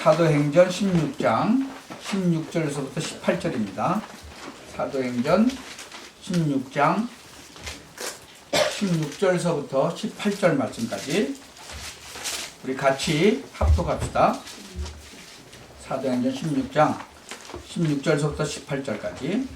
사도행전 16장 16절에서부터 18절입니다. 사도행전 16장 16절에서부터 18절 말씀까지 우리 같이 합독합시다. 사도행전 16장 16절에서부터 18절까지.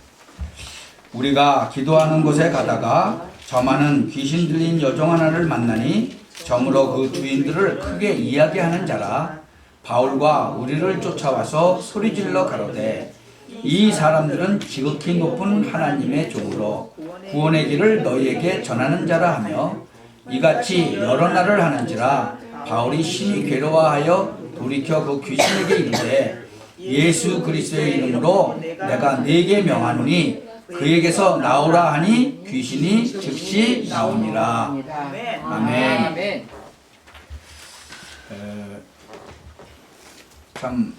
우리가 기도하는 곳에 가다가 저마는 귀신 들린 여종 하나를 만나니 저물어 그 주인들을 크게 이야기하는 자라. 바울과 우리를 쫓아와서 소리질러 가로되 이 사람들은 지극히 높은 하나님의 종으로 구원의 길을 너희에게 전하는 자라 하며 이같이 여러 날을 하는지라. 바울이 심히 괴로워하여 돌이켜 그 귀신에게 이르되 예수 그리스도의 이름으로 내가 네게 명하노니 그에게서 나오라 하니 귀신이 즉시 나오니라. 아멘. 참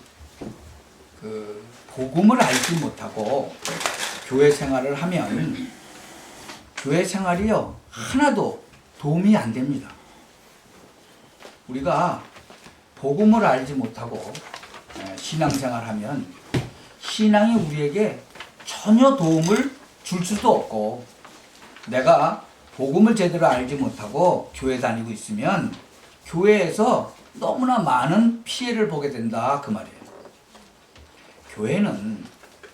복음을 알지 못하고 교회 생활을 하면 교회 생활이요 하나도 도움이 안 됩니다. 우리가 복음을 알지 못하고 신앙생활하면 신앙이 우리에게 전혀 도움을 줄 수도 없고, 내가 복음을 제대로 알지 못하고 교회 다니고 있으면 교회에서 너무나 많은 피해를 보게 된다 그 말이에요. 교회는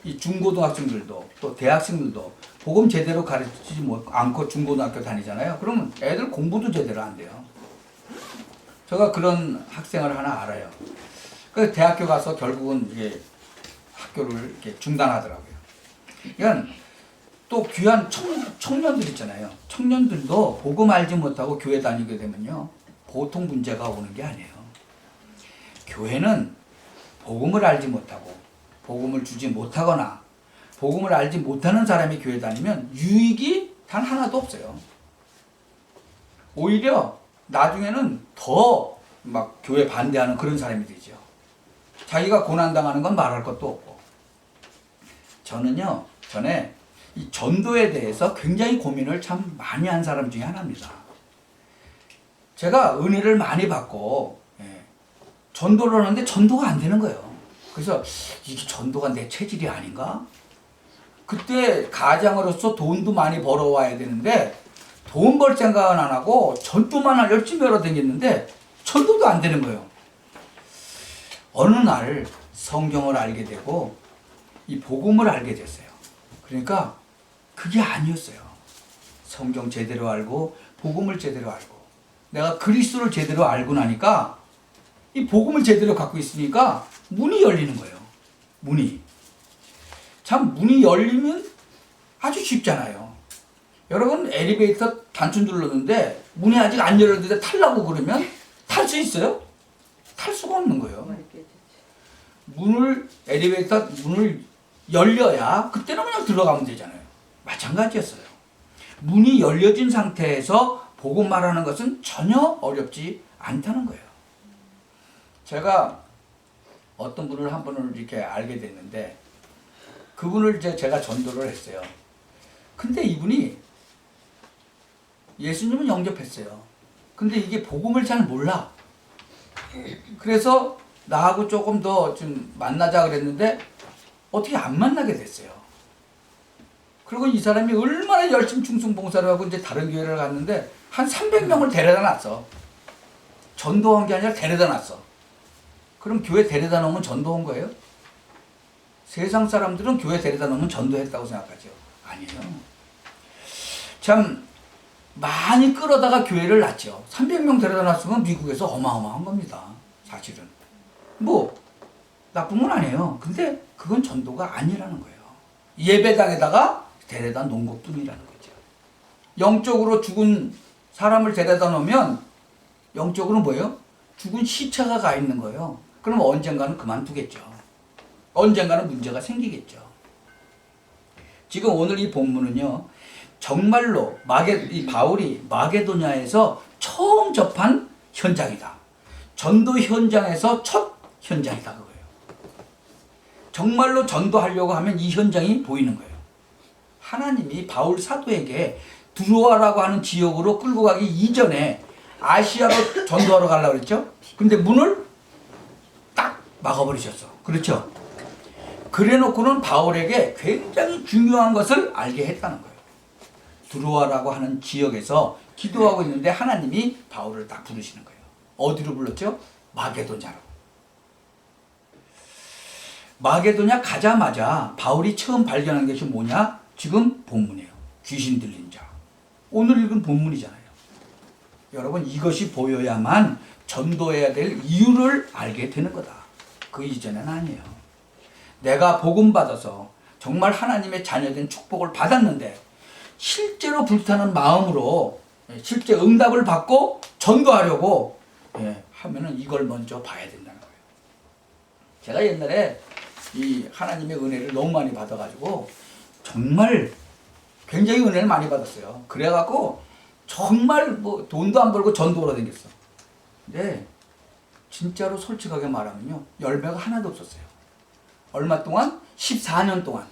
이 중고등학생들도 또 대학생들도 복음 제대로 가르치지 않고 중고등학교 다니잖아요. 그러면 애들 공부도 제대로 안 돼요. 제가 그런 학생을 하나 알아요. 그래서 대학교 가서 결국은 이게 학교를 이렇게 중단하더라고요. 그러니까 또 귀한 청년들 있잖아요. 청년들도 복음 알지 못하고 교회 다니게 되면요 보통 문제가 오는 게 아니에요. 교회는 복음을 알지 못하고 복음을 주지 못하거나 복음을 알지 못하는 사람이 교회 다니면 유익이 단 하나도 없어요. 오히려 나중에는 더 막 교회 반대하는 그런 사람이 되죠. 자기가 고난당하는 건 말할 것도 없고. 저는요 전에 이 전도에 대해서 굉장히 고민을 참 많이 한 사람 중에 하나입니다. 제가 은혜를 많이 받고 전도를 하는데 전도가 안 되는 거예요. 그래서 이게 전도가 내 체질이 아닌가? 그때 가장으로서 돈도 많이 벌어와야 되는데 돈 벌 생각은 안 하고 전도만 열심히 하러 다녔는데 전도도 안 되는 거예요. 어느 날 성경을 알게 되고 이 복음을 알게 됐어요. 그러니까 그게 아니었어요. 성경 제대로 알고 복음을 제대로 알고 내가 그리스도를 제대로 알고 나니까 이 복음을 제대로 갖고 있으니까 문이 열리는 거예요. 문이. 참 문이 열리면 아주 쉽잖아요. 여러분 엘리베이터 단추 눌렀는데 문이 아직 안 열렸는데 타려고 그러면 탈 수 있어요? 탈 수가 없는 거예요. 엘리베이터 문을 열려야 그때는 그냥 들어가면 되잖아요. 마찬가지였어요. 문이 열려진 상태에서 복음 말하는 것은 전혀 어렵지 않다는 거예요. 제가 어떤 분을 한 분을 이렇게 알게 됐는데 그분을 제가 전도를 했어요. 근데 이분이 예수님은 영접했어요. 근데 이게 복음을 잘 몰라. 그래서 나하고 조금 더 좀 만나자 그랬는데 어떻게 안 만나게 됐어요. 그리고 이 사람이 얼마나 열심히 충성봉사를 하고 이제 다른 교회를 갔는데 한 300명을 데려다 놨어. 전도한 게 아니라 데려다 놨어. 그럼 교회 데려다 놓으면 전도한 거예요? 세상 사람들은 교회 데려다 놓으면 전도했다고 생각하죠. 아니에요. 참 많이 끌어다가 교회를 낳죠. 300명 데려다 놨으면 미국에서 어마어마한 겁니다. 사실은. 뭐 나쁜 건 아니에요. 근데 그건 전도가 아니라는 거예요. 예배당에다가 데려다 놓은 것뿐이라는 거죠. 영적으로 죽은 사람을 데려다 놓으면 영적으로는 뭐예요? 죽은 시체가 가 있는 거예요. 그럼 언젠가는 그만두겠죠. 언젠가는 문제가 생기겠죠. 지금 오늘 이 본문은요. 정말로 이 바울이 마게도냐에서 처음 접한 현장이다. 전도 현장에서 첫 현장이다 그거예요. 정말로 전도하려고 하면 이 현장이 보이는 거예요. 하나님이 바울 사도에게 두로아라고 하는 지역으로 끌고 가기 이전에 아시아로 전도하러 가려고 그랬죠. 근데 문을 딱 막아버리셨어. 그렇죠? 그래 놓고는 바울에게 굉장히 중요한 것을 알게 했다는 거예요. 드로아라고 하는 지역에서 기도하고 있는데 하나님이 바울을 딱 부르시는 거예요. 어디로 불렀죠? 마게도냐로. 마게도냐 가자마자 바울이 처음 발견한 것이 뭐냐? 지금 본문이에요. 귀신 들린 자. 오늘 읽은 본문이잖아요. 여러분, 이것이 보여야만 전도해야 될 이유를 알게 되는 거다. 그 이전에는 아니에요. 내가 복음 받아서 정말 하나님의 자녀된 축복을 받았는데 실제로 불타는 마음으로 실제 응답을 받고 전도하려고 하면은 이걸 먼저 봐야 된다는 거예요. 제가 옛날에 이 하나님의 은혜를 너무 많이 받아가지고 정말 굉장히 은혜를 많이 받았어요. 그래갖고 정말 뭐 돈도 안 벌고 전도하러 다녔어. 근데 진짜로 솔직하게 말하면요, 열매가 하나도 없었어요. 얼마 동안? 14년 동안.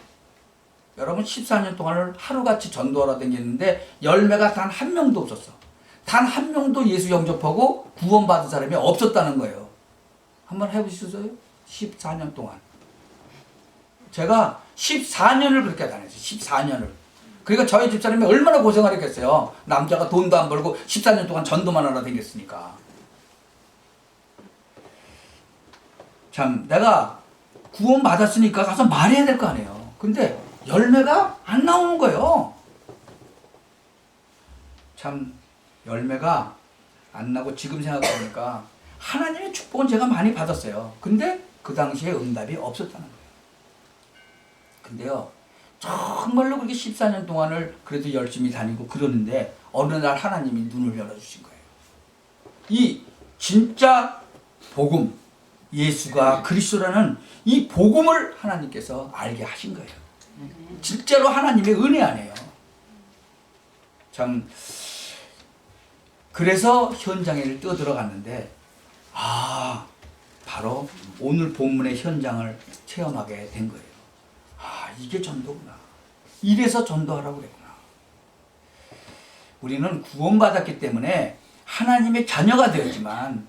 여러분, 14년 동안을 하루같이 전도하러 다녔는데 열매가 단 한 명도 없었어. 단 한 명도 예수 영접하고 구원받은 사람이 없었다는 거예요. 한번 해보셨어요? 14년 동안. 제가 14년을 그렇게 다녔어요. 14년을. 그러니까 저희 집사람이 얼마나 고생을 했겠어요. 남자가 돈도 안 벌고 14년 동안 전도만 하러 다녔으니까. 참, 내가 구원 받았으니까 가서 말해야 될 거 아니에요. 근데 열매가 안 나오는 거예요. 참, 열매가 안 나고 지금 생각해보니까 하나님의 축복은 제가 많이 받았어요. 근데 그 당시에 응답이 없었다는 거예요. 근데요, 정말로 그렇게 14년 동안을 그래도 열심히 다니고 그러는데 어느 날 하나님이 눈을 열어주신 거예요. 이 진짜 복음, 예수가 그리스도라는 이 복음을 하나님께서 알게 하신 거예요. 진짜로 하나님의 은혜 아니에요. 참, 그래서 현장에 뛰어들어갔는데 바로 오늘 본문의 현장을 체험하게 된 거예요. 이게 전도구나. 이래서 전도하라고 그랬구나. 우리는 구원받았기 때문에 하나님의 자녀가 되었지만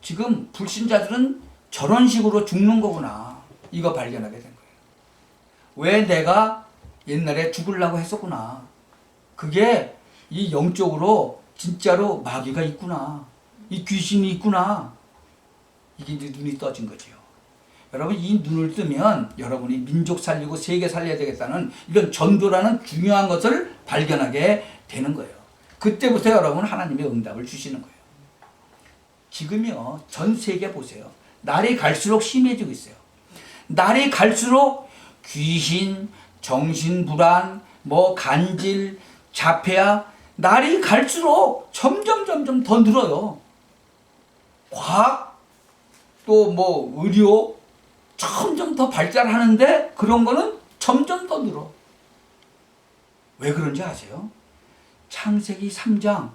지금 불신자들은 저런 식으로 죽는 거구나. 이거 발견하게 된 거예요. 왜 내가 옛날에 죽으려고 했었구나. 그게 이 영적으로 진짜로 마귀가 있구나. 이 귀신이 있구나. 이게 이제 눈이 떠진 거지요. 여러분, 이 눈을 뜨면 여러분이 민족 살리고 세계 살려야 되겠다는 이런 전도라는 중요한 것을 발견하게 되는 거예요. 그때부터 여러분 하나님의 응답을 주시는 거예요. 지금요, 전 세계 보세요. 날이 갈수록 심해지고 있어요. 날이 갈수록 귀신, 정신불안, 간질, 자폐아, 날이 갈수록 점점 더 늘어요. 과학, 또 의료, 점점 더 발달하는데 그런 거는 점점 더 늘어. 왜 그런지 아세요? 창세기 3장에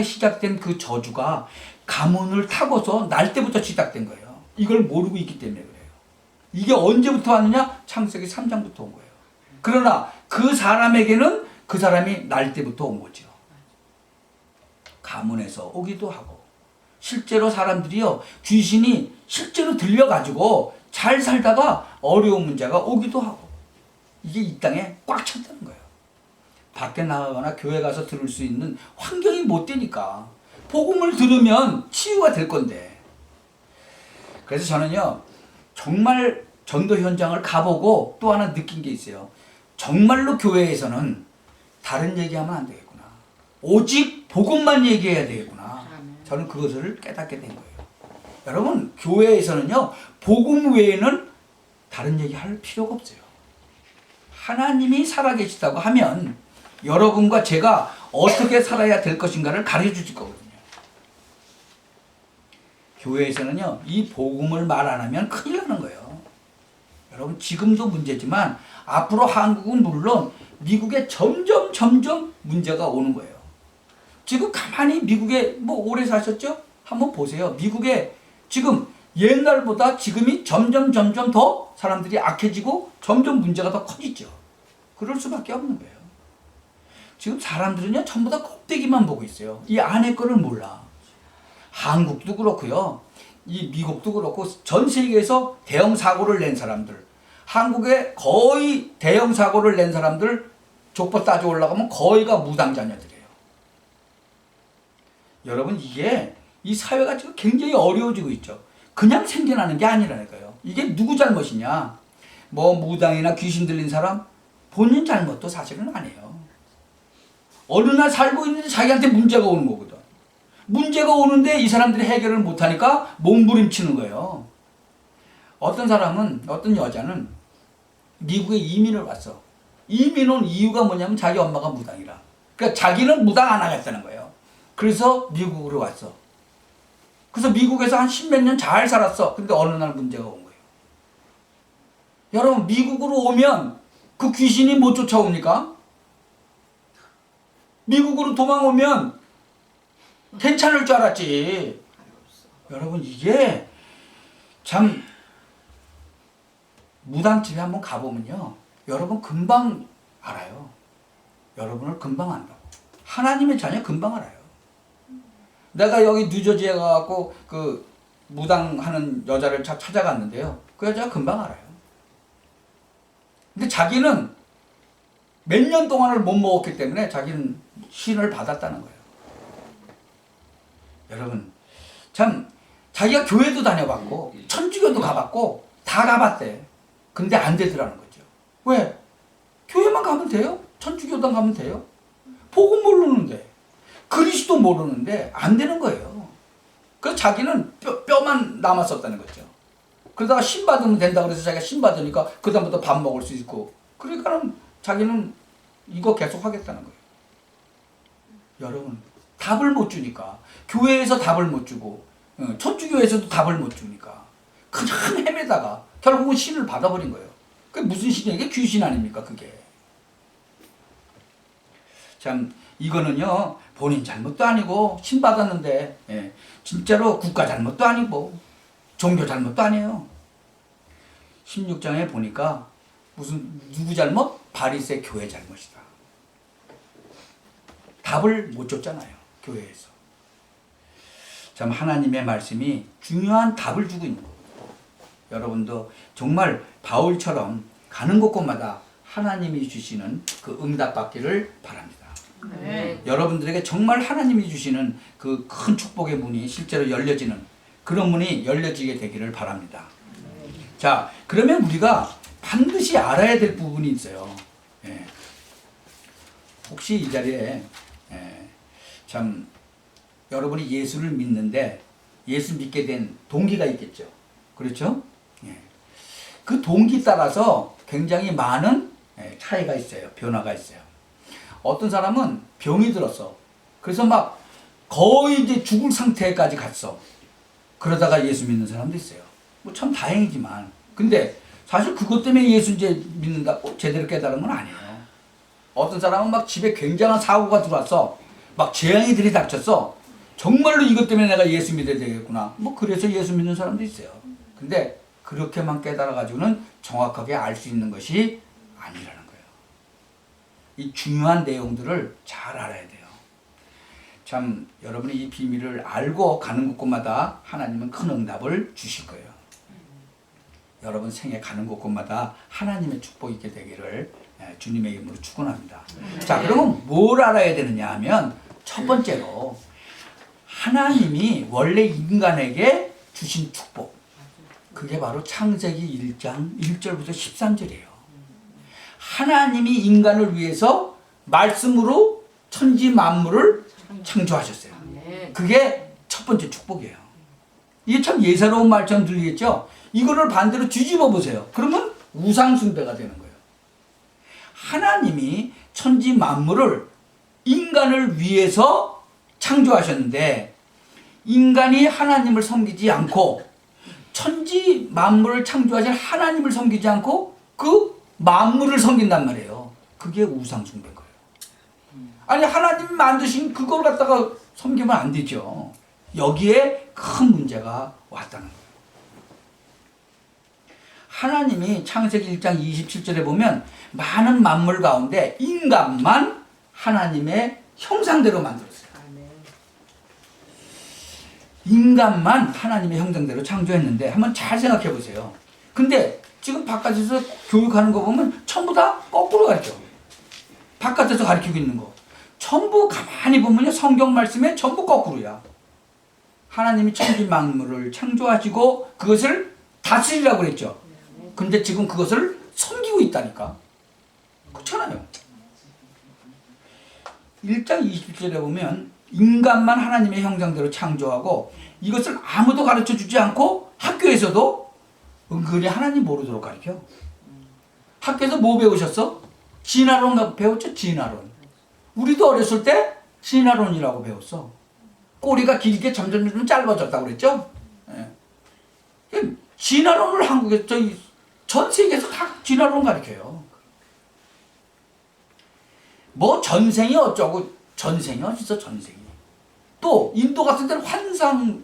시작된 그 저주가 가문을 타고서 날 때부터 시작된 거예요. 이걸 모르고 있기 때문에 그래요. 이게 언제부터 왔느냐? 창세기 3장부터 온 거예요. 그러나 그 사람에게는 그 사람이 날 때부터 온 거죠. 가문에서 오기도 하고, 실제로 사람들이요, 귀신이 실제로 들려가지고 잘 살다가 어려운 문제가 오기도 하고, 이게 이 땅에 꽉 찼다는 거예요. 밖에 나가거나 교회 가서 들을 수 있는 환경이 못 되니까 복음을 들으면 치유가 될 건데. 그래서 저는요, 정말 전도 현장을 가보고 또 하나 느낀 게 있어요. 정말로 교회에서는 다른 얘기하면 안 되겠구나. 오직 복음만 얘기해야 되겠구나. 저는 그것을 깨닫게 된 거예요. 여러분, 교회에서는요, 복음 외에는 다른 얘기 할 필요가 없어요. 하나님이 살아계시다고 하면 여러분과 제가 어떻게 살아야 될 것인가를 가르쳐 주실 거거든요. 교회에서는요, 이 복음을 말 안 하면 큰일 나는 거예요. 여러분, 지금도 문제지만 앞으로 한국은 물론 미국에 점점 문제가 오는 거예요. 지금 가만히 미국에 오래 사셨죠? 한번 보세요. 미국에 지금 옛날보다 지금이 점점 더 사람들이 악해지고 점점 문제가 더 커지죠. 그럴 수밖에 없는 거예요. 지금 사람들은요, 전부 다 껍데기만 보고 있어요. 이 안에 거를 몰라. 한국도 그렇고요. 이 미국도 그렇고 전 세계에서 대형 사고를 낸 사람들, 한국에 거의 대형 사고를 낸 사람들 족보 따져 올라가면 거의가 무당 자녀들이에요. 여러분, 이게 이 사회가 지금 굉장히 어려워지고 있죠. 그냥 생겨나는 게 아니라니까요. 이게 누구 잘못이냐? 뭐 무당이나 귀신 들린 사람 본인 잘못도 사실은 아니에요. 어느 날 살고 있는데 자기한테 문제가 오는 거거든. 문제가 오는데 이 사람들이 해결을 못하니까 몸부림치는 거예요. 어떤 사람은, 어떤 여자는 미국에 이민을 왔어. 이민 온 이유가 뭐냐면 자기 엄마가 무당이라. 그러니까 자기는 무당 안 하겠다는 거예요. 그래서 미국으로 왔어. 그래서 미국에서 한 십몇 년 잘 살았어. 근데 어느 날 문제가 온 거예요. 여러분, 미국으로 오면 그 귀신이 못 쫓아옵니까? 미국으로 도망오면 괜찮을 줄 알았지. 여러분, 이게 참 무당집에 한번 가보면요, 여러분 금방 알아요. 여러분을 금방 안다고. 하나님의 자녀 금방 알아요. 내가 여기 뉴저지에 가갖고 그 무당하는 여자를 찾아갔는데요, 그 여자가 금방 알아요. 근데 자기는 몇 년 동안을 못 먹었기 때문에 자기는 신을 받았다는 거예요. 여러분, 참 자기가 교회도 다녀봤고 천주교도 가봤고 다 가봤대. 근데 안 되더라는 거죠. 왜? 교회만 가면 돼요? 천주교단 가면 돼요? 복음 모르는데, 그리스도 모르는데 안 되는 거예요. 그래서 자기는 뼈만 남았었다는 거죠. 그러다가 신 받으면 된다고 그래서 자기가 신 받으니까 그 다음부터 밥 먹을 수 있고, 그러니까는 자기는 이거 계속 하겠다는 거예요. 여러분, 답을 못 주니까, 교회에서 답을 못 주고 천주교에서도 답을 못 주니까 그냥 헤매다가 결국은 신을 받아버린 거예요. 그게 무슨 신이에요? 이게 귀신 아닙니까, 그게. 참 이거는요, 본인 잘못도 아니고 신 받았는데, 예, 진짜로 국가 잘못도 아니고 종교 잘못도 아니에요. 16장에 보니까 무슨 누구 잘못? 바리새 교회 잘못이다. 답을 못 줬잖아요, 교회에서. 참 하나님의 말씀이 중요한 답을 주고 있는 거예요. 여러분도 정말 바울처럼 가는 곳곳마다 하나님이 주시는 그 응답 받기를 바랍니다. 네. 여러분들에게 정말 하나님이 주시는 그 큰 축복의 문이 실제로 열려지는 그런 문이 열려지게 되기를 바랍니다. 자, 그러면 우리가 반드시 알아야 될 부분이 있어요. 예. 혹시 이 자리에 참 여러분이 예수를 믿는데 예수 믿게 된 동기가 있겠죠. 그렇죠? 예. 그 동기 따라서 굉장히 많은 차이가 있어요. 변화가 있어요. 어떤 사람은 병이 들었어. 그래서 막 거의 이제 죽을 상태까지 갔어. 그러다가 예수 믿는 사람도 있어요. 뭐 참 다행이지만. 근데 사실 그것 때문에 예수 이제 믿는다고 제대로 깨달은 건 아니에요. 어떤 사람은 막 집에 굉장한 사고가 들어왔어. 막 재앙이 들이닥쳤어. 정말로 이것 때문에 내가 예수 믿어야 되겠구나. 뭐 그래서 예수 믿는 사람도 있어요. 근데 그렇게만 깨달아가지고는 정확하게 알 수 있는 것이 아니라는 거예요. 이 중요한 내용들을 잘 알아야 돼요. 참 여러분이 이 비밀을 알고 가는 곳곳마다 하나님은 큰 응답을 주실 거예요. 여러분 생에 가는 곳곳마다 하나님의 축복이 있게 되기를 주님의 이름으로 축원합니다. 자, 그러면 뭘 알아야 되느냐 하면 첫 번째로 하나님이 원래 인간에게 주신 축복, 그게 바로 창세기 1장 1절부터 13절이에요. 하나님이 인간을 위해서 말씀으로 천지 만물을 창조하셨어요. 그게 첫 번째 축복이에요. 이게 참 예사로운 말처럼 들리겠죠? 이거를 반대로 뒤집어 보세요. 그러면 우상숭배가 되는 거예요. 하나님이 천지 만물을 인간을 위해서 창조하셨는데 인간이 하나님을 섬기지 않고 천지 만물을 창조하신 하나님을 섬기지 않고 그 만물을 섬긴단 말이에요. 그게 우상숭배인 거예요. 아니, 하나님이 만드신 그걸 갖다가 섬기면 안 되죠. 여기에 큰 문제가 왔다는 거예요. 하나님이 창세기 1장 27절에 보면 많은 만물 가운데 인간만 하나님의 형상대로 만들었어요. 인간만 하나님의 형상대로 창조했는데 한번 잘 생각해 보세요. 근데 지금 바깥에서 교육하는 거 보면 전부 다 거꾸로 가르쳐. 바깥에서 가르치고 있는 거 전부 가만히 보면요, 성경 말씀에 전부 거꾸로야. 하나님이 천지 만물을 창조하시고 그것을 다스리라고 그랬죠. 근데 지금 그것을 섬기고 있다니까. 그렇잖아요. 1장 20절에 보면 인간만 하나님의 형상대로 창조하고 이것을 아무도 가르쳐 주지 않고 학교에서도 은근히 하나님 모르도록 가르쳐. 학교에서 뭐 배우셨어? 진화론 배웠죠? 진화론. 우리도 어렸을 때 진화론이라고 배웠어. 꼬리가 길게 점점 짧아졌다고 그랬죠? 예. 진화론을 한국에서 전 세계에서 다 진화론 가르쳐요. 뭐 전생이 어쩌고, 전생이 어딨어, 전생이. 또 인도 같은 데는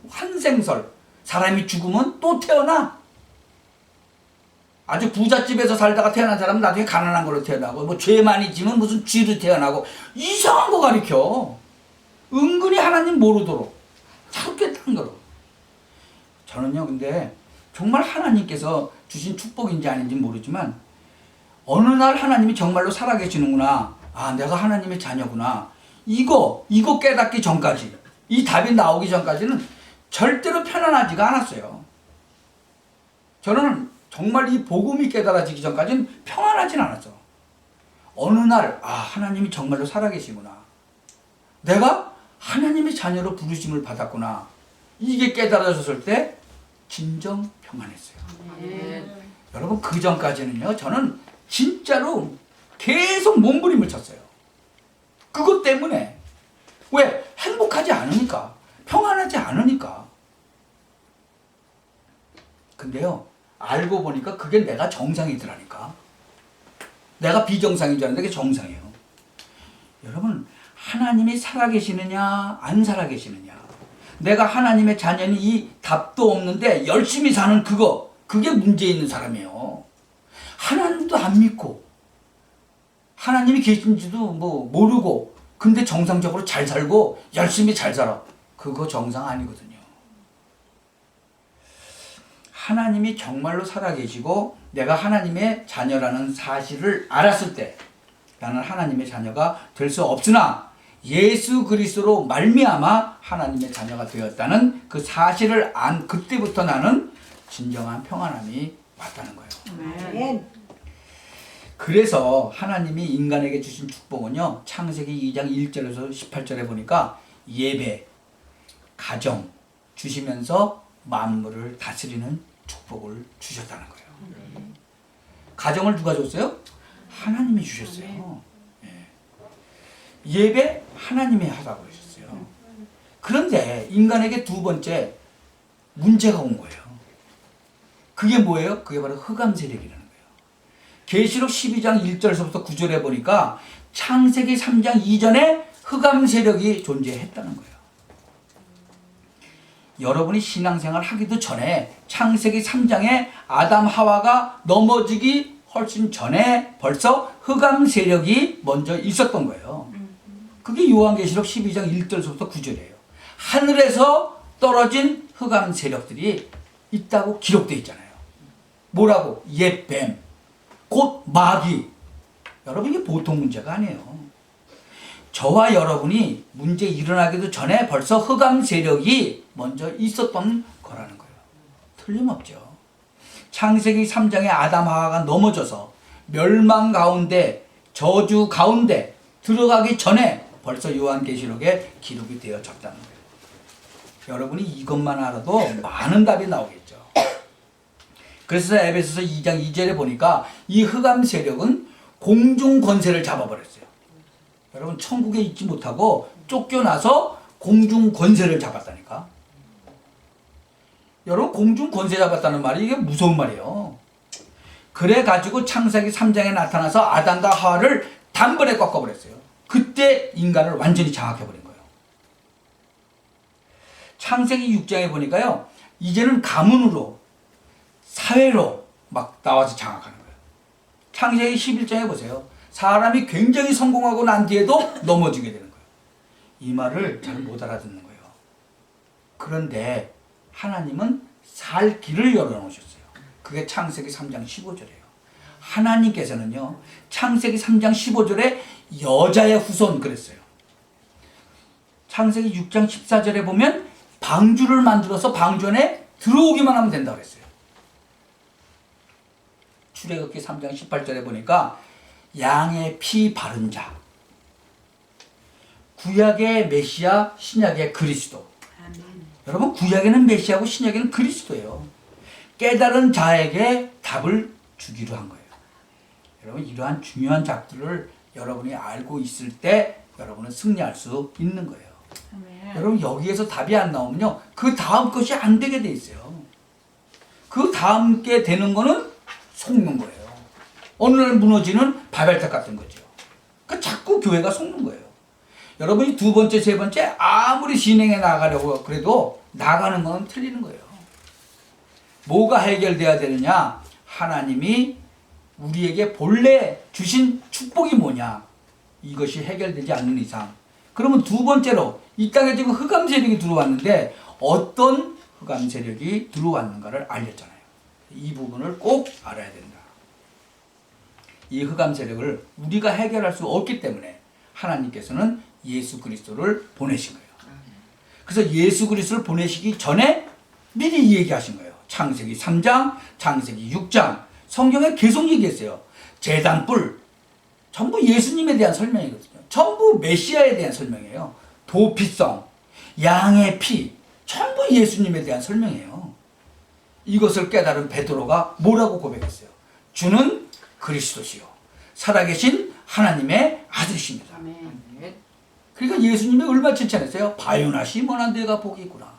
환생설, 사람이 죽으면 또 태어나. 아주 부잣집에서 살다가 태어난 사람은 나중에 가난한 걸로 태어나고, 뭐 죄 많이 지면 무슨 쥐로 태어나고, 이상한 거 가르쳐. 은근히 하나님 모르도록 자꾸 딴 거로. 저는요, 근데 정말 하나님께서 주신 축복인지 아닌지 모르지만 어느 날 하나님이 정말로 살아계시는구나, 아 내가 하나님의 자녀구나, 이거 깨닫기 전까지, 이 답이 나오기 전까지는 절대로 편안하지가 않았어요. 저는 정말 이 복음이 깨달아지기 전까지는 평안하진 않았어. 어느 날 하나님이 정말로 살아계시구나, 내가 하나님의 자녀로 부르심을 받았구나, 이게 깨달아졌을 때 진정 평안했어요. 여러분, 그 전까지는요, 저는 진짜로 계속 몸부림을 쳤어요. 그것 때문에. 왜? 행복하지 않으니까, 평안하지 않으니까. 근데요, 알고 보니까 그게 내가 정상이더라니까. 내가 비정상인 줄 알았는데 그게 정상이에요. 여러분, 하나님이 살아계시느냐 안 살아계시느냐, 내가 하나님의 자녀니 이 답도 없는데 열심히 사는 그게 문제 있는 사람이에요. 하나님도 안 믿고 하나님이 계신지도 뭐 모르고 근데 정상적으로 잘 살고 열심히 잘 살아, 그거 정상 아니거든요. 하나님이 정말로 살아계시고 내가 하나님의 자녀라는 사실을 알았을 때 나는 하나님의 자녀가 될 수 없으나 예수 그리스도로 말미암아 하나님의 자녀가 되었다는 그 사실을 안 그때부터 나는 진정한 평안함이 왔다는 거예요. 그래서 하나님이 인간에게 주신 축복은요, 창세기 2장 1절에서 18절에 보니까 예배, 가정 주시면서 만물을 다스리는 축복을 주셨다는 거예요. 가정을 누가 줬어요? 하나님이 주셨어요. 예배 하나님이 하라고 그러셨어요. 그런데 인간에게 두 번째 문제가 온 거예요. 그게 뭐예요? 그게 바로 흑암 세력이라는 거예요. 계시록 12장 1절에서부터 9절에 보니까 창세기 3장 이전에 흑암 세력이 존재했다는 거예요. 여러분이 신앙생활 하기도 전에 창세기 3장에 아담 하와가 넘어지기 훨씬 전에 벌써 흑암 세력이 먼저 있었던 거예요. 그게 요한계시록 12장 1절에서부터 9절이에요. 하늘에서 떨어진 흑암 세력들이 있다고 기록되어 있잖아요. 뭐라고? 옛 뱀, 곧 마귀. 여러분, 이게 보통 문제가 아니에요. 저와 여러분이 문제 일어나기도 전에 벌써 흑암 세력이 먼저 있었던 거라는 거예요. 틀림없죠. 창세기 3장에 아담 하와가 넘어져서 멸망 가운데, 저주 가운데 들어가기 전에 벌써 요한계시록에 기록이 되어졌다는 거예요. 여러분이 이것만 알아도 많은 답이 나오겠죠. 그래서 에베소서 2장 2절에 보니까 이 흑암 세력은 공중 권세를 잡아버렸어요. 여러분, 천국에 있지 못하고 쫓겨나서 공중 권세를 잡았다니까. 여러분, 공중 권세 잡았다는 말이 이게 무서운 말이에요. 그래가지고 창세기 3장에 나타나서 아담과 하와를 단번에 꺾어버렸어요. 그때 인간을 완전히 장악해버린 거예요. 창세기 6장에 보니까요, 이제는 가문으로, 사회로 막 나와서 장악하는 거예요. 창세기 11장에 보세요. 사람이 굉장히 성공하고 난 뒤에도 넘어지게 되는 거예요. 이 말을 잘 못 알아듣는 거예요. 그런데 하나님은 살 길을 열어놓으셨어요. 그게 창세기 3장 15절이에요. 하나님께서는요, 창세기 3장 15절에 여자의 후손 그랬어요. 창세기 6장 14절에 보면 방주를 만들어서 방주 안에 들어오기만 하면 된다고 그랬어요. 출애굽기 3장 18절에 보니까 양의 피 바른 자, 구약의 메시아, 신약의 그리스도. 아멘. 여러분, 구약에는 메시아고 신약에는 그리스도예요. 깨달은 자에게 답을 주기로 한 거예요. 여러분, 이러한 중요한 작들을 여러분이 알고 있을 때 여러분은 승리할 수 있는 거예요. 아멘. 여러분, 여기에서 답이 안 나오면요, 그 다음 것이 안 되게 돼 있어요. 그 다음 게 되는 거는 속는 거예요. 어느 날 무너지는 바벨탑 같은 거죠. 그러니까 자꾸 교회가 속는 거예요. 여러분이 두 번째, 세 번째 아무리 진행해 나가려고 그래도 나가는 건 틀리는 거예요. 뭐가 해결돼야 되느냐? 하나님이 우리에게 본래 주신 축복이 뭐냐? 이것이 해결되지 않는 이상. 그러면 두 번째로 이 땅에 지금 흑암 세력이 들어왔는데 어떤 흑암 세력이 들어왔는가를 알렸잖아요. 이 부분을 꼭 알아야 된다. 이 흑암 세력을 우리가 해결할 수 없기 때문에 하나님께서는 예수 그리스도를 보내신 거예요. 그래서 예수 그리스도를 보내시기 전에 미리 얘기하신 거예요. 창세기 3장, 창세기 6장 성경에 계속 얘기했어요. 제단뿔 전부 예수님에 대한 설명이거든요. 전부 메시아에 대한 설명이에요. 도피성, 양의 피 전부 예수님에 대한 설명이에요. 이것을 깨달은 베드로가 뭐라고 고백했어요? 주는 그리스도시요 살아계신 하나님의 아들이십니다. 아멘. 그러니까 예수님이 얼마나 칭찬했어요? 바요나 시몬아 내가 복이 있구나.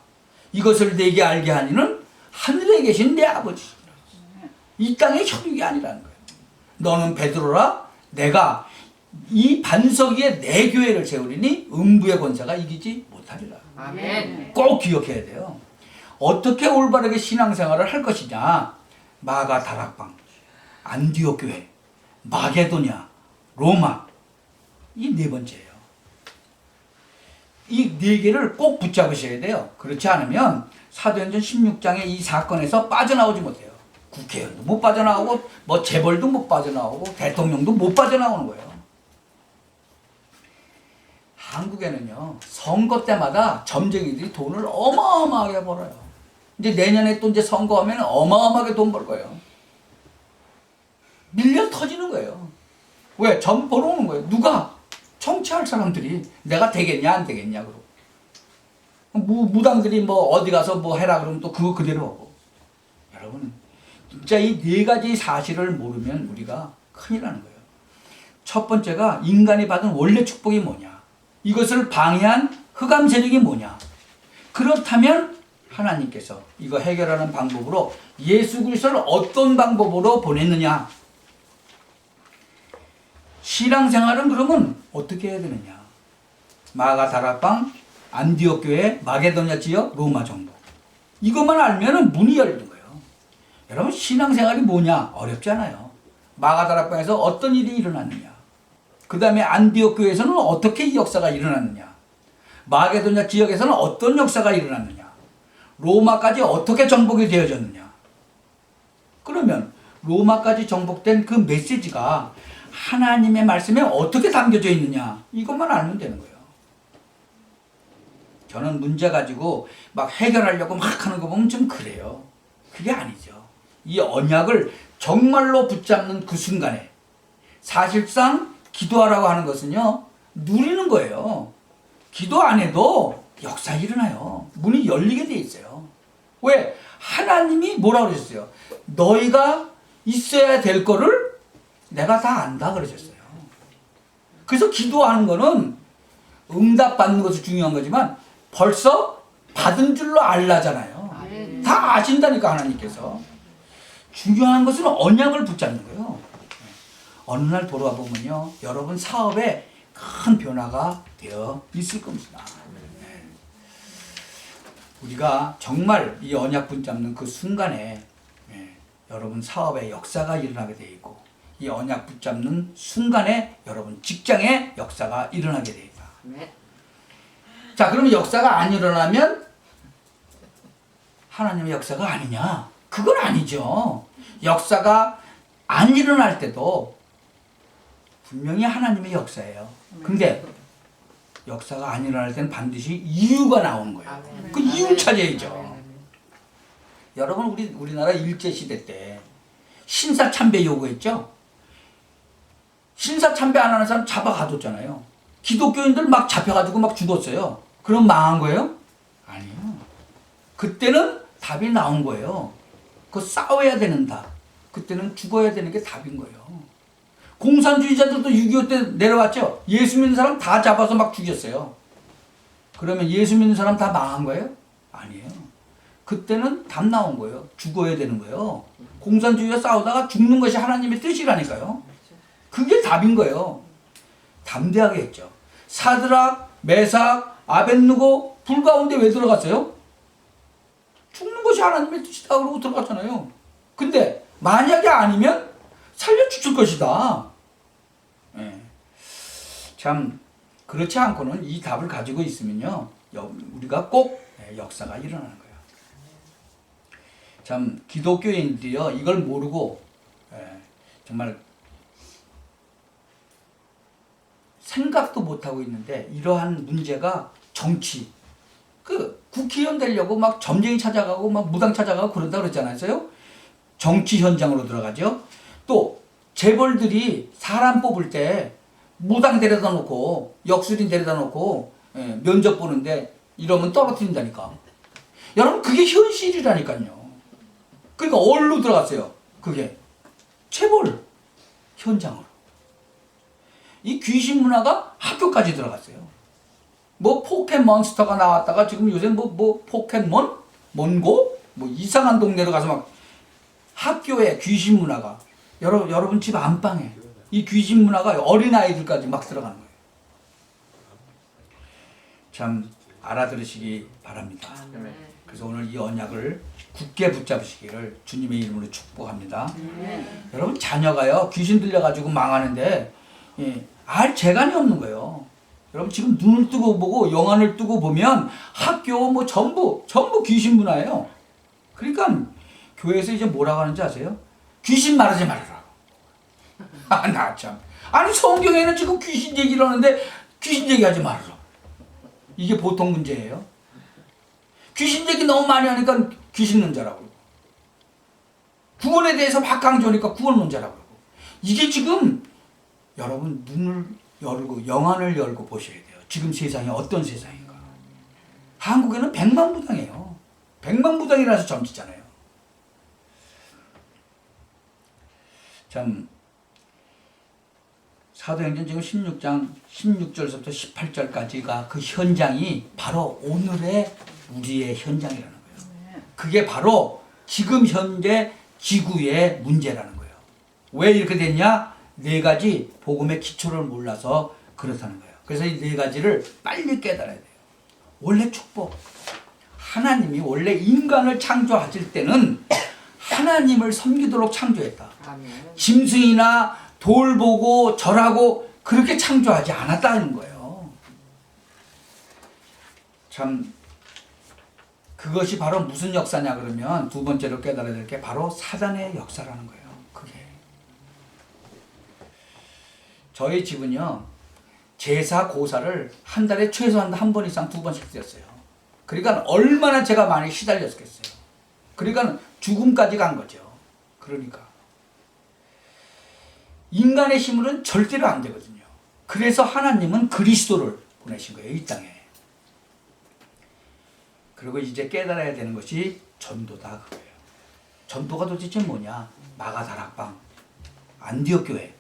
이것을 내게 알게 하니는 하늘에 계신 내 아버지시라. 이 땅의 혈육이 아니라는 거예요. 너는 베드로라 내가 이 반석 위에 내 교회를 세우리니 음부의 권세가 이기지 못하리라. 아멘. 꼭 기억해야 돼요. 어떻게 올바르게 신앙생활을 할 것이냐. 마가 다락방, 안디옥 교회, 마게도냐, 로마 이 네 번째예요. 이 네 개를 꼭 붙잡으셔야 돼요. 그렇지 않으면 사도행전 16장의 이 사건에서 빠져나오지 못해요. 국회의원도 못 빠져나오고 뭐 재벌도 못 빠져나오고 대통령도 못 빠져나오는 거예요. 한국에는요 선거 때마다 점쟁이들이 돈을 어마어마하게 벌어요. 이제 내년에 또 이제 선거하면 어마어마하게 돈 벌 거예요. 밀려 터지는 거예요. 왜? 점 벌어오는 거예요. 누가? 정치할 사람들이 내가 되겠냐 안 되겠냐 그러고 무당들이 뭐 어디 가서 뭐 해라 그러면 또 그거 그대로 하고. 여러분 진짜 이 네 가지 사실을 모르면 우리가 큰일 나는 거예요. 첫 번째가 인간이 받은 원래 축복이 뭐냐, 이것을 방해한 흑암 세력이 뭐냐. 그렇다면 하나님께서 이거 해결하는 방법으로 예수 그리스도를 어떤 방법으로 보냈느냐. 신앙생활은 그러면 어떻게 해야 되느냐. 마가 다락방, 안디옥 교회, 마게도냐 지역, 로마 정복. 이것만 알면 문이 열리는 거예요. 여러분 신앙생활이 뭐냐? 어렵지 않아요. 마가 다락방에서 어떤 일이 일어났느냐. 그 다음에 안디옥 교회에서는 어떻게 이 역사가 일어났느냐. 마게도냐 지역에서는 어떤 역사가 일어났느냐. 로마까지 어떻게 정복이 되어졌느냐. 그러면 로마까지 정복된 그 메시지가 하나님의 말씀에 어떻게 담겨져 있느냐, 이것만 알면 되는 거예요. 저는 문제 가지고 막 해결하려고 막 하는 거 보면 좀 그래요. 그게 아니죠. 이 언약을 정말로 붙잡는 그 순간에 사실상 기도하라고 하는 것은요 누리는 거예요. 기도 안 해도 역사 일어나요. 문이 열리게 돼 있어요. 왜? 하나님이 뭐라고 그러셨어요? 너희가 있어야 될 거를 내가 다 안다 그러셨어요. 그래서 기도하는 거는 응답받는 것이 중요한 거지만 벌써 받은 줄로 알라잖아요. 다 아신다니까 하나님께서. 중요한 것은 언약을 붙잡는 거예요. 어느 날 돌아보면요 여러분 사업에 큰 변화가 되어 있을 겁니다. 우리가 정말 이 언약 붙잡는 그 순간에 여러분 사업의 역사가 일어나게 되어 있고, 이 언약 붙잡는 순간에 여러분 직장의 역사가 일어나게 됩니다. 자, 그러면 역사가 안 일어나면 하나님의 역사가 아니냐? 그건 아니죠. 역사가 안 일어날 때도 분명히 하나님의 역사예요. 근데 역사가 안 일어날 때는 반드시 이유가 나오는 거예요. 그 이유를 찾아야죠. 여러분 우리나라 일제시대 때 신사참배 요구했죠? 신사참배 안 하는 사람 잡아가뒀잖아요. 기독교인들 막 잡혀가지고 막 죽었어요. 그럼 망한 거예요? 아니요. 그때는 답이 나온 거예요. 그 싸워야 되는 답. 그때는 죽어야 되는 게 답인 거예요. 공산주의자들도 6.25 때 내려왔죠? 예수 믿는 사람 다 잡아서 막 죽였어요. 그러면 예수 믿는 사람 다 망한 거예요? 아니에요. 그때는 답 나온 거예요. 죽어야 되는 거예요. 공산주의와 싸우다가 죽는 것이 하나님의 뜻이라니까요. 그게 답인 거예요. 담대하게 했죠. 사드락, 메삭, 아벳느고 불 가운데 왜 들어갔어요? 죽는 것이 하나님의 뜻이다 그러고 들어갔잖아요. 근데 만약에 아니면 살려주실 것이다. 예. 참 그렇지 않고는 이 답을 가지고 있으면요 우리가 꼭 역사가 일어나는 거예요. 참 기독교인들이요 이걸 모르고 정말 생각도 못하고 있는데 이러한 문제가 정치 그 국회의원 되려고 막 점쟁이 찾아가고 막 무당 찾아가고 그런다 그러지 않았어요? 정치 현장으로 들어가죠. 또 재벌들이 사람 뽑을 때 무당 데려다 놓고 역술인 데려다 놓고 면접 보는데 이러면 떨어뜨린다니까. 여러분 그게 현실이라니까요. 그러니까 어디로 들어갔어요? 그게 체벌 현장으로. 이 귀신 문화가 학교까지 들어갔어요. 뭐 포켓몬스터가 나왔다가 지금 요새 뭐 포켓몬? 몬고? 뭐 이상한 동네로 가서 막 학교에 귀신 문화가 여러분 집 안방에 이 귀신 문화가 어린아이들까지 막 들어가는 거예요. 참 알아들으시기 바랍니다. 그래서 오늘 이 언약을 굳게 붙잡으시기를 주님의 이름으로 축복합니다. 여러분 자녀가요 귀신 들려가지고 망하는데 알 재간이 없는 거예요. 여러분 지금 눈을 뜨고 보고 영안을 뜨고 보면 학교 뭐 전부 귀신 문화예요. 그러니까 교회에서 이제 뭐라고 하는지 아세요? 귀신 말하지 말라고. 나 참. 아니 성경에는 지금 귀신 얘기를 하는데 귀신 얘기하지 말라. 이게 보통 문제예요. 귀신 얘기 너무 많이 하니까 귀신 논자라고 그러고 구원에 대해서 막 강조하니까 구원 논자라고 그러고 이게 지금 여러분 눈을 열고 영안을 열고 보셔야 돼요. 지금 세상이 어떤 세상인가. 한국에는 백만부당이에요. 백만부당이라서 점치잖아요. 참 사도행전 지금 16장 16절부터 18절까지가 그 현장이 바로 오늘의 우리의 현장이라는 거예요. 그게 바로 지금 현재 지구의 문제라는 거예요. 왜 이렇게 됐냐? 네 가지 복음의 기초를 몰라서 그렇다는 거예요. 그래서 이 네 가지를 빨리 깨달아야 돼요. 원래 축복. 하나님이 원래 인간을 창조하실 때는 하나님을 섬기도록 창조했다. 짐승이나 돌 보고 절하고 그렇게 창조하지 않았다는 거예요. 참 그것이 바로 무슨 역사냐 그러면 두 번째로 깨달아야 될 게 바로 사단의 역사라는 거예요. 그게 저희 집은요 제사 고사를 한 달에 최소한 한 번 이상 두 번씩 드렸어요. 그러니까 얼마나 제가 많이 시달렸겠어요. 그러니까 죽음까지 간 거죠. 그러니까 인간의 힘으로는 절대로 안 되거든요. 그래서 하나님은 그리스도를 보내신 거예요. 이 땅에. 그리고 이제 깨달아야 되는 것이 전도다 그거예요. 전도가 도대체 뭐냐? 마가다락방, 안디옥 교회,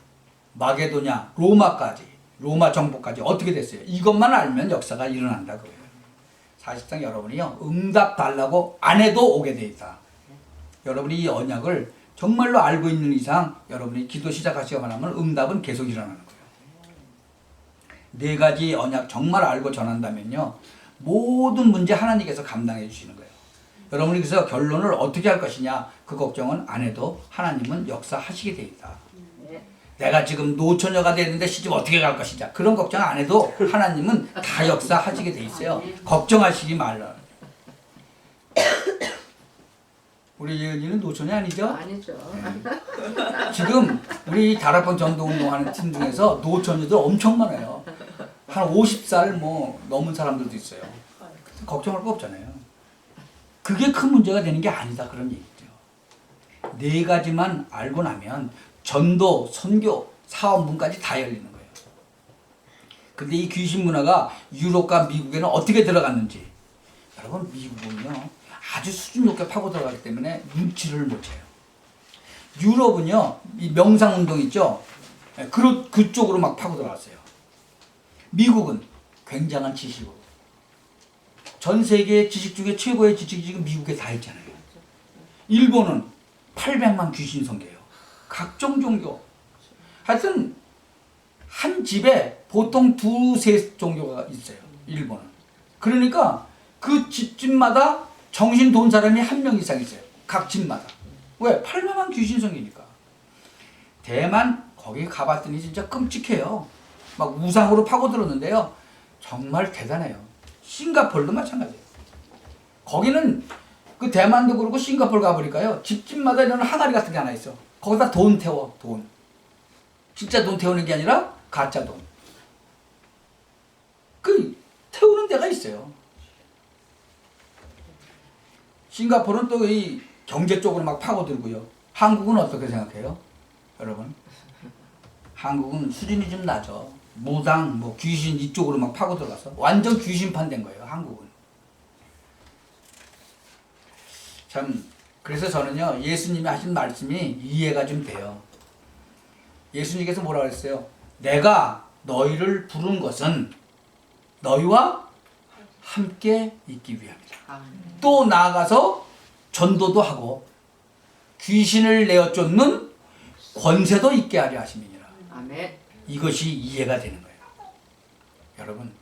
마게도냐, 로마까지, 로마 정복까지 어떻게 됐어요? 이것만 알면 역사가 일어난다 그거예요. 사실상 여러분이요 응답 달라고 안 해도 오게 돼 있다. 여러분이 이 언약을 정말로 알고 있는 이상 여러분이 기도 시작하시기만 하면 응답은 계속 일어나는 거예요. 네 가지 언약 정말 알고 전한다면요 모든 문제 하나님께서 감당해 주시는 거예요. 여러분이 그래서 결론을 어떻게 할 것이냐 그 걱정은 안 해도 하나님은 역사하시게 돼 있다. 내가 지금 노처녀가 됐는데 시집 어떻게 갈 것이냐 그런 걱정 안 해도 하나님은 다 역사하시게 돼 있어요. 걱정하시지 말라. 우리 예은이는 노천이 아니죠? 아니죠. 지금 우리 다락방 전도운동하는 팀 중에서 노천이들 엄청 많아요. 한 50살 뭐 넘은 사람들도 있어요. 걱정할 거 없잖아요. 그게 큰 문제가 되는 게 아니다 그런 얘기죠. 네 가지만 알고 나면 전도, 선교, 사원분까지 다 열리는 거예요. 근데 이 귀신 문화가 유럽과 미국에는 어떻게 들어갔는지, 여러분 미국은요 아주 수준 높게 파고 들어가기 때문에 눈치를 못 채요. 유럽은요 이 명상운동 있죠, 그쪽으로 막 파고 들어갔어요. 미국은 굉장한 지식으로, 전 세계 지식 중에 최고의 지식이 지금 미국에 다 있잖아요. 일본은 800만 귀신 성계예요. 각종 종교. 하여튼 한 집에 보통 두세 종교가 있어요. 일본은. 그러니까 그 집집마다 정신 돈 사람이 한 명 이상 있어요. 각 집마다. 왜? 800만 귀신 성이니까. 대만 거기 가봤더니 진짜 끔찍해요. 막 우상으로 파고들었는데요. 정말 대단해요. 싱가포르도 마찬가지예요. 거기는 그 대만도 그렇고 싱가포르 가보니까요. 집집마다 이런 항아리 같은 게 하나 있어. 거기다 돈 태워. 돈. 진짜 돈 태우는 게 아니라 가짜 돈. 그 태우는 데가 있어요. 싱가포르는 또 이 경제 쪽으로 막 파고들고요. 한국은 어떻게 생각해요? 여러분? 한국은 수준이 좀 낮죠. 무당, 뭐 귀신 이쪽으로 막 파고들어가서 완전 귀신판 된 거예요. 한국은. 참 그래서 저는요 예수님이 하신 말씀이 이해가 좀 돼요. 예수님께서 뭐라 그랬어요? 내가 너희를 부른 것은 너희와 함께 있기 위함이다. 또 나아가서 전도도 하고 귀신을 내어 쫓는 권세도 있게 하려 하심이니라. 아멘. 이것이 이해가 되는 거예요. 여러분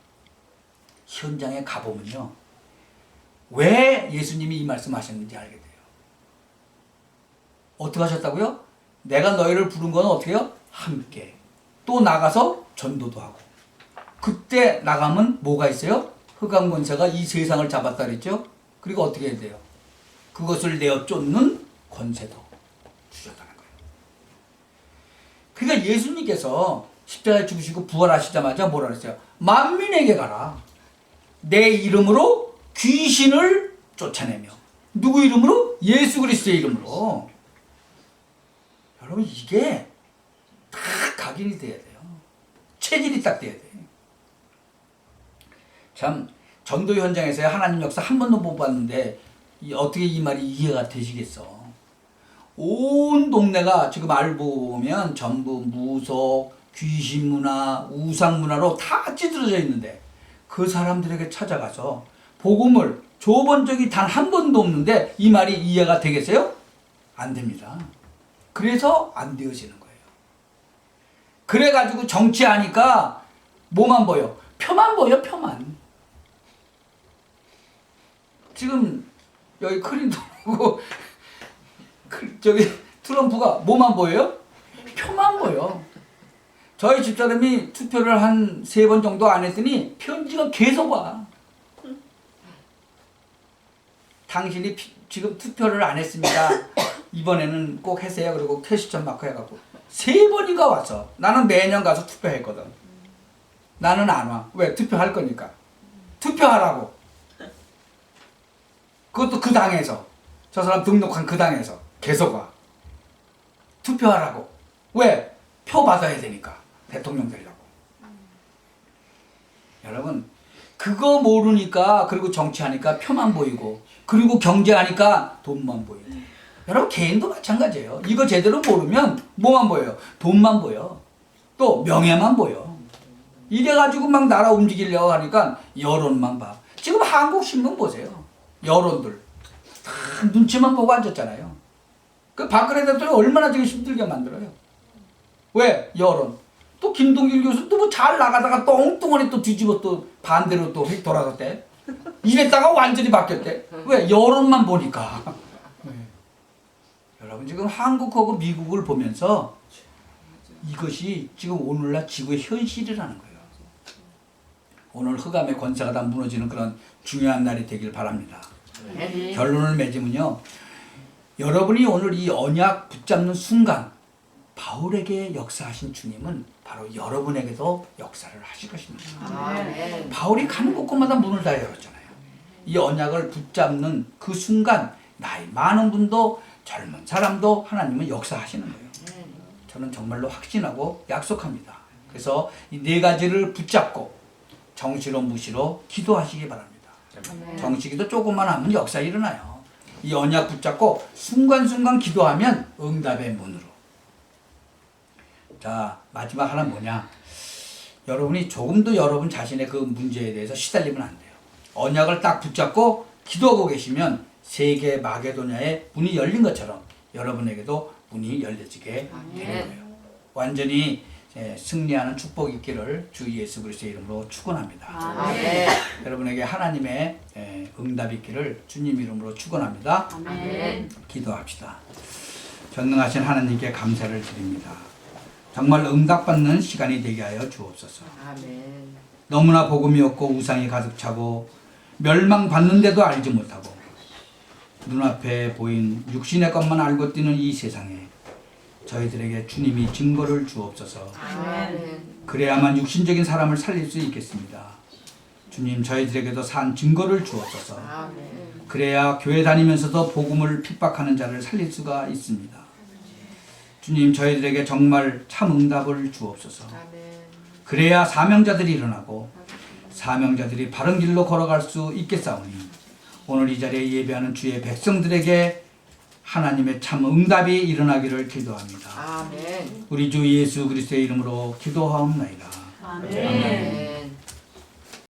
현장에 가보면요 왜 예수님이 이 말씀 하셨는지 알게 돼요. 어떻게 하셨다고요? 내가 너희를 부른 건 어떻게 해요? 함께. 또 나가서 전도도 하고. 그때 나가면 뭐가 있어요? 흑암 권세가 이 세상을 잡았다 그랬죠? 그리고 어떻게 해야 돼요? 그것을 내어 쫓는 권세도 주셨다는 거예요. 그러니까 예수님께서 십자가에 죽으시고 부활하시자마자 뭐라 그랬어요? 만민에게 가라. 내 이름으로 귀신을 쫓아내며. 누구 이름으로? 예수 그리스도의 이름으로. 여러분 이게 다 각인이 돼야 돼요. 체질이 딱 돼야 돼요. 참 전도 현장에서 하나님 역사 한 번도 못 봤는데 어떻게 이 말이 이해가 되시겠어? 온 동네가 지금 알고 보면 전부 무속, 귀신 문화, 우상 문화로 다 찌들어져 있는데 그 사람들에게 찾아가서 복음을 줘본 적이 단 한 번도 없는데 이 말이 이해가 되겠어요? 안 됩니다. 그래서 안 되어지는 거예요. 그래가지고 정치하니까 뭐만 보여? 표만 보여, 표만. 지금 여기 클린턴하고 저기 트럼프가 뭐만 보여요? 표만 보여. 저희 집사람이 투표를 한 3번 정도 안 했더니 편지가 계속 와. 당신이 지금 투표를 안 했습니다. 이번에는 꼭 하세요. 그리고 퀘스천 마크 해갖고 3번인가 왔어. 나는 매년 가서 투표했거든. 나는 안 와. 왜? 투표할 거니까. 투표하라고. 그것도 그 당에서. 저 사람 등록한 그 당에서 계속 와. 투표하라고. 왜? 표 받아야 되니까. 대통령 되려고. 여러분 그거 모르니까 그리고 정치하니까 표만 보이고 그리고 경제하니까 돈만 보이고 여러분 개인도 마찬가지예요. 이거 제대로 모르면 뭐만 보여요? 돈만 보여. 또 명예만 보여. 이래가지고 막 나라 움직이려고 하니까 여론만 봐. 지금 한국신문 보세요. 여론들 다 눈치만 보고 앉았잖아요. 그 박근혜 대통령이 얼마나 지금 힘들게 만들어요. 왜? 여론. 또 김동길 교수 또 뭐 잘 나가다가 똥뚱하니 또 뒤집어 또 반대로 또 돌아갔대. 이랬다가 완전히 바뀌었대. 왜? 여론만 보니까. 네. 여러분 지금 한국하고 미국을 보면서 이것이 지금 오늘날 지구의 현실이라는 거예요. 오늘 흑암의 권세가 다 무너지는 그런 중요한 날이 되길 바랍니다. 결론을 맺으면요. 여러분이 오늘 이 언약 붙잡는 순간 바울에게 역사하신 주님은 바로 여러분에게도 역사를 하실 것입니다. 아멘. 바울이 가는 곳곳마다 문을 다 열었잖아요. 이 언약을 붙잡는 그 순간 나이 많은 분도 젊은 사람도 하나님은 역사하시는 거예요. 저는 정말로 확신하고 약속합니다. 그래서 이 네 가지를 붙잡고 정시로 무시로 기도하시기 바랍니다. 정시기도 조금만 하면 역사 일어나요. 이 언약 붙잡고 순간순간 기도하면 응답의 문으로. 자, 마지막 하나 뭐냐? 여러분이 조금도 여러분 자신의 그 문제에 대해서 시달리면 안 돼요. 언약을 딱 붙잡고 기도하고 계시면 세계 마게도냐의 문이 열린 것처럼 여러분에게도 문이 열려지게 되는 거예요. 완전히 승리하는 축복이 있기를 주 예수 그리스도의 이름으로 축원합니다. 아멘. 여러분에게 하나님의 응답이 있기를 주님 이름으로 축원합니다. 아멘. 기도합시다. 전능하신 하나님께 감사를 드립니다. 정말 응답받는 시간이 되게 하여 주옵소서. 아멘. 너무나 복음이 없고 우상이 가득 차고 멸망받는데도 알지 못하고 눈앞에 보인 육신의 것만 알고 뛰는 이 세상에 저희들에게 주님이 증거를 주옵소서. 아멘. 그래야만 육신적인 사람을 살릴 수 있겠습니다. 주님, 저희들에게도 산 증거를 주옵소서. 아멘. 그래야 교회 다니면서도 복음을 핍박하는 자를 살릴 수가 있습니다. 주님, 저희들에게 정말 참 응답을 주옵소서. 아멘. 그래야 사명자들이 일어나고 사명자들이 바른 길로 걸어갈 수 있겠사오니 오늘 이 자리에 예배하는 주의 백성들에게 하나님의 참 응답이 일어나기를 기도합니다. 아멘. 우리 주 예수 그리스도의 이름으로 기도하옵나이다. 아멘.